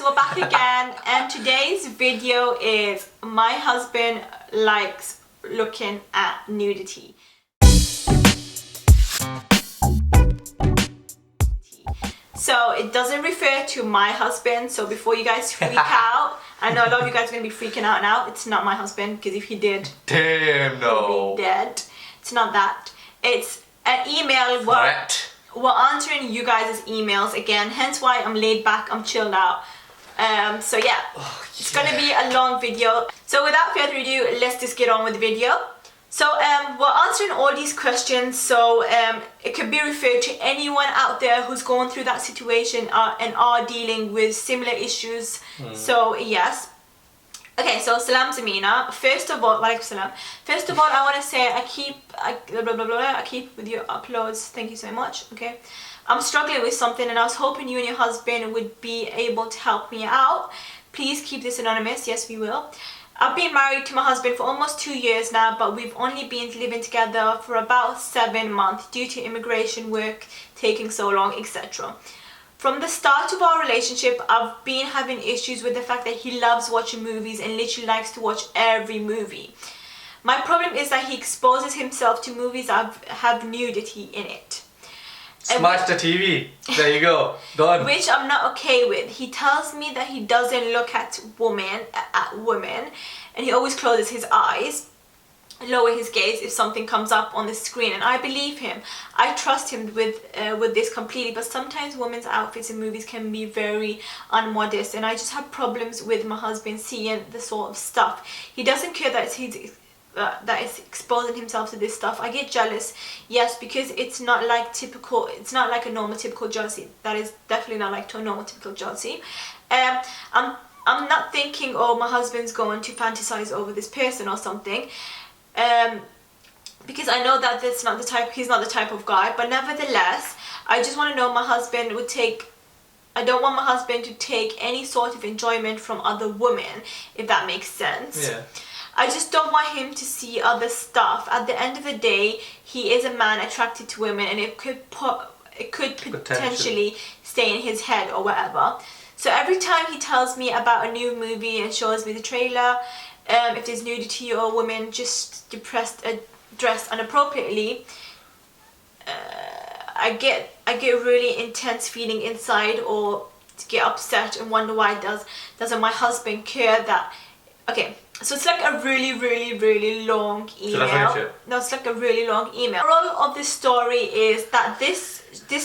we're back again, and today's video is my husband likes looking at nudity. So it doesn't refer to my husband, so before you guys freak out, I know a lot of you guys are going to be freaking out now. It's not my husband, because if he did, damn, no, he'd be dead. It's not that. It's an email. We're answering you guys' emails again, hence why I'm laid back, I'm chilled out. So yeah, it's gonna be a long video. So without further ado, let's just get on with the video. So we're answering all these questions, so it could be referred to anyone out there who's going through that situation and are dealing with similar issues. So yes. Okay, so salam Amina. First of all, I want to say I keep with your uploads. Thank you so much. Okay, I'm struggling with something, and I was hoping you and your husband would be able to help me out. Please keep this anonymous. Yes, we will. I've been married to my husband for almost 2 years now, but we've only been living together for about 7 months due to immigration work taking so long, etc. From the start of our relationship, I've been having issues with the fact that he loves watching movies and literally likes to watch every movie. My problem is that he exposes himself to movies that have nudity in it. Smash the TV. There you go. Done. Which I'm not okay with. He tells me that he doesn't look at women, and he always closes his eyes, lower his gaze if something comes up on the screen, and I believe him. I trust him with this completely, but sometimes women's outfits in movies can be very unmodest, and I just have problems with my husband seeing the sort of stuff. He doesn't care that he's exposing himself to this stuff. I get jealous, yes, because it's not like a normal typical jealousy. That is definitely not like a normal typical jealousy. I'm not thinking, oh, my husband's going to fantasize over this person or something. Because I know that he's not the type of guy, but nevertheless, I just want to know I don't want my husband to take any sort of enjoyment from other women, if that makes sense. Yeah. I just don't want him to see other stuff. At the end of the day, he is a man attracted to women, and it could potentially stay in his head or whatever. So every time he tells me about a new movie and shows me the trailer, if there's nudity or women just dressed inappropriately, I get really intense feeling inside, or get upset and wonder why doesn't my husband care that. Okay, so it's like a really long email. No, it's like a really long email. The moral of this story is that this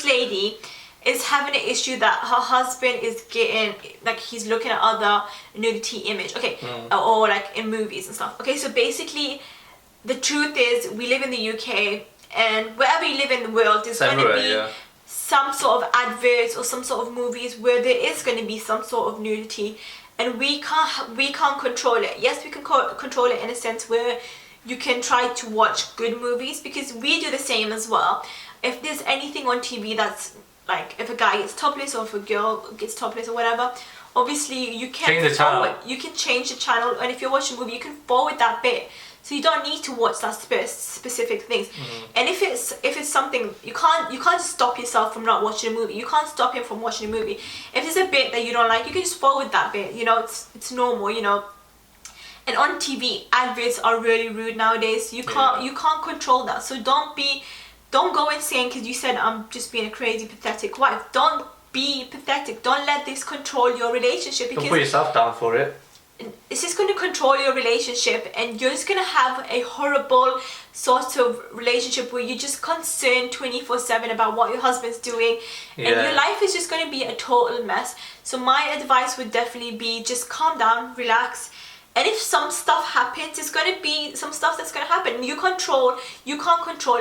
lady is having an issue that her husband is getting, like, he's looking at other nudity image, okay, or like in movies and stuff. Okay, so basically the truth is we live in the UK, and wherever you live in the world, there's going to be some sort of adverts or some sort of movies where there is going to be some sort of nudity, and we can't control it. Yes, we can control it in a sense where you can try to watch good movies, because we do the same as well. If there's anything on TV that's like, if a guy gets topless or if a girl gets topless or whatever, obviously you can change the channel, and if you're watching a movie, you can forward that bit, so you don't need to watch that specific things. And if it's something, you can't just stop yourself from not watching a movie. You can't stop him from watching a movie. If there's a bit that you don't like, you can just forward that bit. You know, it's normal. You know. And on TV, adverts are really rude nowadays. You can't control that. So don't go insane because you said I'm just being a crazy pathetic wife. Don't be pathetic. Don't let this control your relationship, because don't put yourself down for it. It's just going to control your relationship, and you're just going to have a horrible sort of relationship where you're just concerned 24/7 about what your husband's doing, and your life is just going to be a total mess. So my advice would definitely be just calm down, relax. And if some stuff happens, it's going to be some stuff that's going to happen. You can't control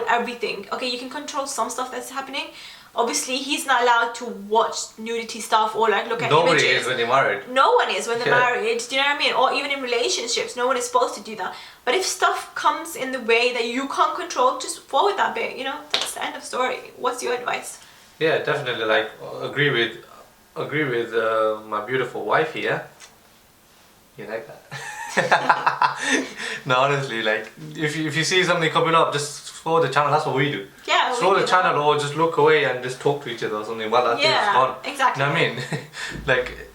everything. Okay, you can control some stuff that's happening. Obviously, he's not allowed to watch nudity stuff or like look at images. Nobody is when they're married. No one is when they're married. Do you know what I mean? Or even in relationships, no one is supposed to do that. But if stuff comes in the way that you can't control, just forward that bit. You know, that's the end of story. What's your advice? Yeah, definitely. Like, agree with my beautiful wife here. You like that? No, honestly, like, if you see something coming up, just forward the channel. That's what we do. Yeah, scroll the channel or just look away and just talk to each other or something while that thing's gone. Exactly. You know what I mean? Like,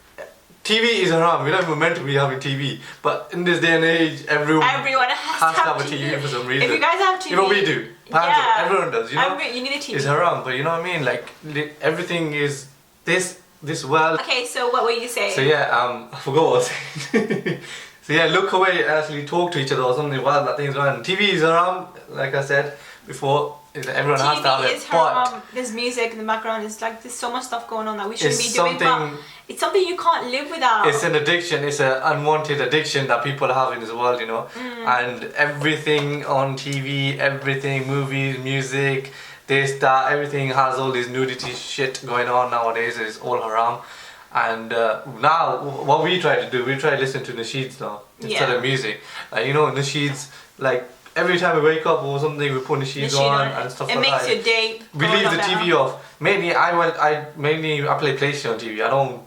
TV is haram. We're not even meant to be having TV. But in this day and age, everyone has to have a TV for some reason. If you guys have TV, you know we do. Everyone does. You know, you need a TV. It's haram, but you know what I mean. Like everything is this world. Okay, so what were you saying? So yeah, I forgot what I was saying. So yeah, look away and actually talk to each other or something while that thing's on. TV is haram, like I said before. Everyone has to have it. TV is haram. There's music in the background. It's like there's so much stuff going on that we shouldn't be doing. But it's something you can't live without. It's an addiction. It's an unwanted addiction that people have in this world, you know. And everything on TV, everything, movies, music, this, that, everything has all this nudity shit going on nowadays. It's all haram. And now, what we try to do, we try to listen to nasheeds now instead of music. Like, you know, nasheeds, like every time we wake up or something, we put nasheeds on and stuff like that. It makes your day. We leave the TV off. Mainly, I play PlayStation on TV.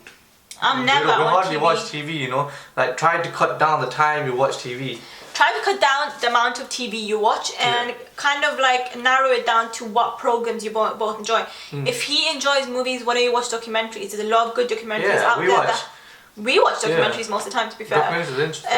I'm never we on hardly TV. watch TV, you know. Like, try to cut down the time you watch TV. Try to cut down the amount of TV you watch and kind of like narrow it down to what programs you both enjoy. If he enjoys movies, why don't you watch documentaries? There's a lot of good documentaries out there. We watch documentaries most of the time, to be fair. Documentaries are interesting.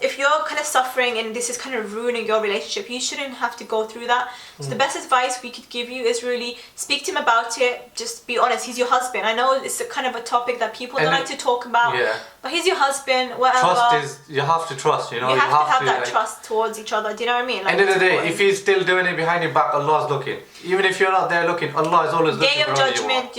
If you're kind of suffering and this is kind of ruining your relationship, you shouldn't have to go through that. So the best advice we could give you is really speak to him about it. Just be honest. He's your husband. I know it's a kind of a topic that people don't like to talk about. But he's your husband. Whatever. You have to trust. You know. You have to have that trust towards each other. Do you know what I mean? Like, end of the day, if he's still doing it behind your back, Allah's looking. Even if you're not there looking, Allah is always looking. Day of judgment,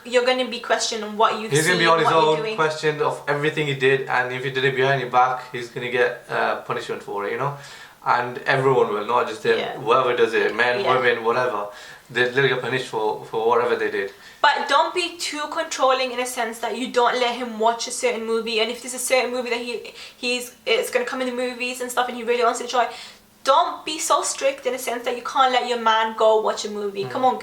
you're gonna be questioned on what you've seen. He's gonna be on his own, questioned of everything he did, and if he did it behind your back, he's gonna get punishment for it, you know. And everyone will, not just him. Whoever does it, men, women, whatever, they'll get punished for whatever they did. But don't be too controlling in a sense that you don't let him watch a certain movie. And if there's a certain movie that it's gonna come in the movies and stuff, and he really wants to try. Don't be so strict in a sense that you can't let your man go watch a movie. Come on,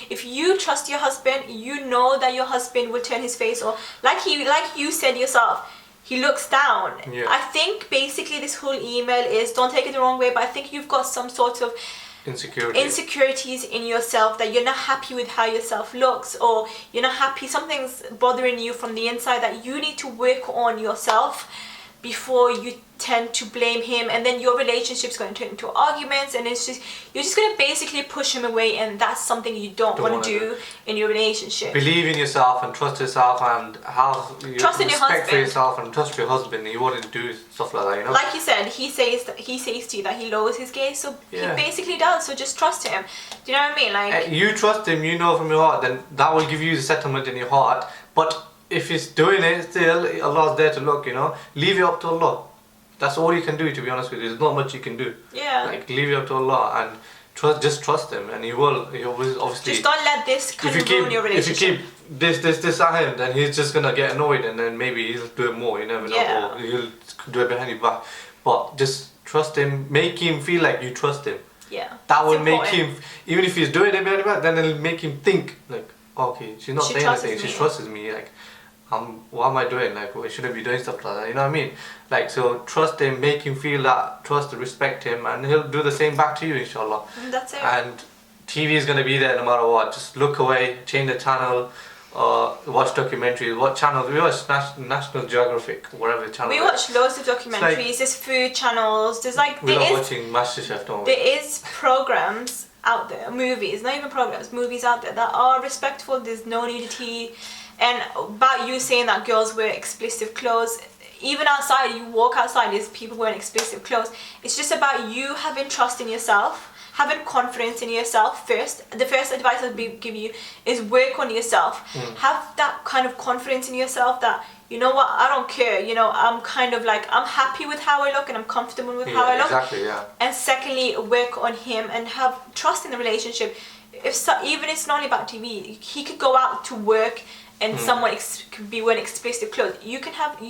if you trust your husband, you know that your husband will turn his face, or like you said yourself, he looks down. I think basically this whole email is, don't take it the wrong way, but I think you've got some sort of insecurities in yourself, that you're not happy with how yourself looks, or you're not happy, something's bothering you from the inside that you need to work on yourself before you tend to blame him, and then your relationship's going to turn into arguments, and you're just going to basically push him away, and that's something you don't want to do in your relationship. Believe in yourself and trust yourself and have respect for yourself and trust your husband. You wouldn't do stuff like that, you know. Like you said, he says to you that he lowers his gaze, so he basically does. So just trust him. Do you know what I mean? Like, you trust him, you know from your heart, then that will give you the settlement in your heart. But if he's doing it still, Allah's there to look, you know. Leave it up to Allah. That's all you can do, to be honest with you. There's not much you can do. Like, leave it up to Allah and just trust him, and he will obviously. Just don't let this kind of ruin your relationship. If you keep this at him, then he's just gonna get annoyed, and then maybe he'll do it more. You never know, or he'll do it behind your back. But just trust him. Make him feel like you trust him. That will make him, even if he's doing it behind your back, then it'll make him think like, okay, she's not saying anything. She trusts me. Like, what am I doing? Like, I shouldn't be doing stuff like that. You know what I mean? Like, so trust him, make him feel that trust, respect him, and he'll do the same back to you, inshallah. That's it. And TV is gonna be there no matter what. Just look away, change the channel, watch documentaries. What channels? We watch National Geographic, whatever channel. We watch loads of documentaries. There's food channels. There's like we love watching MasterChef, don't we? There is programs out there, movies, not even programs, movies out there that are respectful. There's no nudity. And about you saying that girls wear explicit clothes, even outside, you walk outside, there's people wearing explicit clothes. It's just about you having trust in yourself, having confidence in yourself first. The first advice I'd give you is work on yourself. Have that kind of confidence in yourself that, you know what, I don't care, you know, I'm kind of like, I'm happy with how I look and I'm comfortable with how I look. Exactly, And secondly, work on him and have trust in the relationship. Even it's not only about TV, he could go out to work and someone could be wearing explicit clothes. You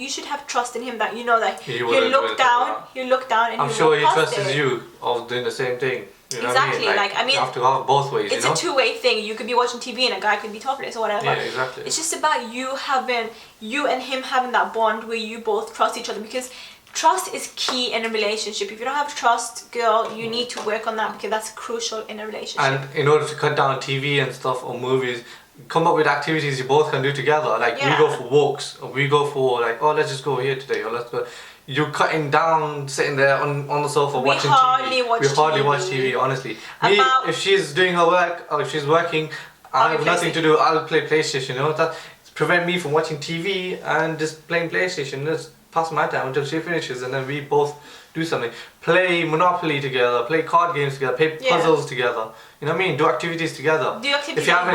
should have trust in him that you know that he'll look down, and I'm sure he trusts you of doing the same thing. You know exactly. What I mean? You have to have both ways. It's a two-way thing. You could be watching TV and a guy could be topless or whatever. Yeah, exactly. It's just about you and him having that bond where you both trust each other, because trust is key in a relationship. If you don't have trust, girl, you need to work on that, because that's crucial in a relationship. And in order to cut down TV and stuff or movies, come up with activities you both can do together. Like we Yeah. go for walks, or we go for like, oh, let's just go here today, or let's go. You're cutting down, sitting there on the sofa watching hardly TV. watch We hardly TV. watch TV, honestly. Me, if she's doing her work or if she's working, I have nothing to do. I'll play PlayStation. You know that prevent me from watching TV and just playing PlayStation. Just pass my time until she finishes, and then we both do something. Play Monopoly together. Play card games together. Play puzzles together. You know what I mean? Do activities together. If you have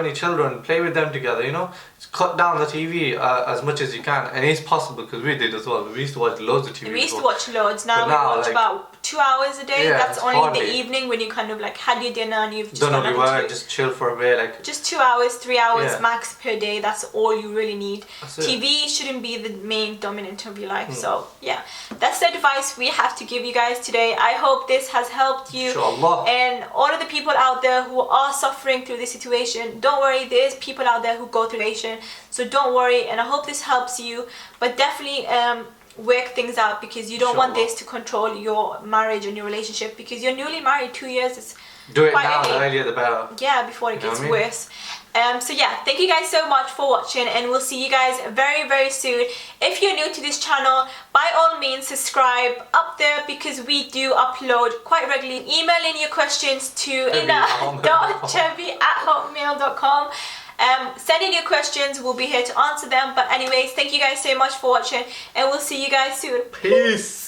any children, play with them together. You know, just cut down the TV as much as you can, and it's possible because we did as well. We used to watch loads of TV. We used to watch loads. Now we watch like, about 2 hours a day. Yeah, that's only in the evening when you kind of like had your dinner and you've just done all your work, just chill for a bit, like just 2 hours, 3 hours max per day. That's all you really need. TV shouldn't be the main dominant of your life. So yeah, that's the advice we have to give you guys today. I hope this has helped you. Inshallah. And all of the people out there who are suffering through this situation, don't worry, there's people out there who go through it, so don't worry, and I hope this helps you. But definitely work things out, because you don't want this to control your marriage and your relationship, because you're newly married. 2 years is do it now, the earlier the better. Yeah, before it gets worse. So yeah, thank you guys so much for watching, and we'll see you guys very, very soon. If you're new to this channel, by all means subscribe up there, because we do upload quite regularly. Email in your questions to ina.chevy@hotmail.com. Send in your questions, we'll be here to answer them. But anyways, thank you guys so much for watching, and we'll see you guys soon. Peace.